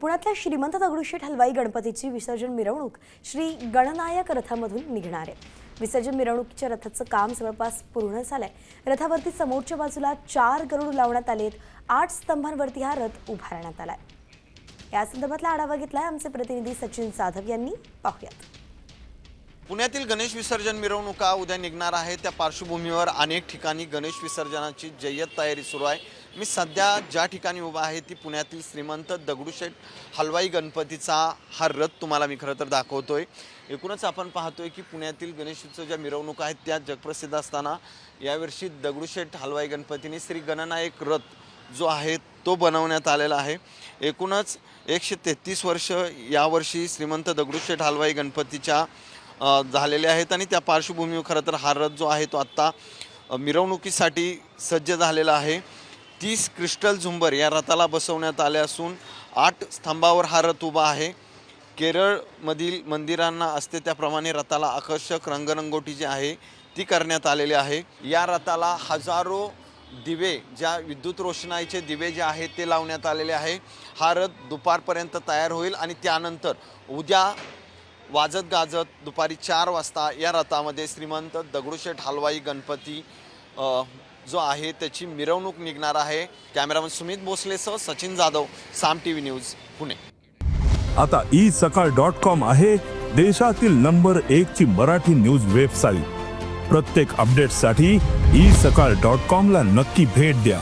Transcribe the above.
पुण्यातल्या श्रीमंत दगडूशेठ हलवाई गणपतीची विसर्जन मिरवणूक श्री गणनायक रथामधून निघणार आहे। विसर्जन मिरवणुकीच्या रथाचं काम जवळपास पूर्ण झालंय। रथावरती समोरच्या बाजूला 4 गरुड लावण्यात आलेत। 8 स्तंभांवरती हा रथ उभारण्यात आलाय। या संदर्भातला आढावा घेतलाय आमचे प्रतिनिधी सचिन जाधव यांनी। पाहूयात। पुण्यातील गणेश विसर्जन मिरवणुका उद्या निघणार आहे। त्या पार्श्वभूमीवर अनेक ठिकाणी गणेश विसर्जनाची जय्यत तयारी सुरू आहे। मी सध्या ज्या ठिकाणी उभा आहे ती पुण्यातील श्रीमंत दगडूशेठ हलवाई गणपतीचा हा रथ तुम्हाला मी खरं तर दाखवतोय। एकूणच आपण पाहतोय की पुण्यातील गणेशोत्सव ज्या मिरवणुका आहेत त्या जगप्रसिद्ध असताना यावर्षी दगडूशेठ हलवाई गणपतीने श्री गणनायक रथ जो आहे तो बनवण्यात आलेला आहे। एकूणच 133 वर्ष यावर्षी श्रीमंत दगडूशेठ हलवाई गणपतीच्या झालेले आहेत आणि त्या पार्श्वभूमीवर खरं तर हा रथ जो आहे तो आत्ता मिरवणुकीसाठी सज्ज झालेला आहे। 30 क्रिस्टल झुंबर या रथाला बसवण्यात आले असून 8 स्तंभावर हा रथ उभा आहे। केरळमधील मंदिरांना असते त्याप्रमाणे रथाला आकर्षक रंगरंगोटी जी आहे ती करण्यात आलेली आहे। या रथाला हजारो दिवे, ज्या विद्युत रोषणाईचे दिवे जे आहेत ते लावण्यात आलेले आहे। हा रथ दुपारपर्यंत तयार होईल आणि त्यानंतर उद्या वाजत गाजत दुपारी 4 वाजता या रथामध्ये श्रीमंत दगडूशेठ हलवाई गणपती जो आहे त्याची मिरवणूक निघणार आहे। कॅमेरामन सुमित भोसलेसह सचिन जाधव, साम टीव्ही न्यूज, पुणे। आता isakal.com आहे देशातील नंबर 1 ची मराठी न्यूज वेबसाईट। प्रत्येक अपडेटसाठी isakal.com ला नक्की भेट द्या।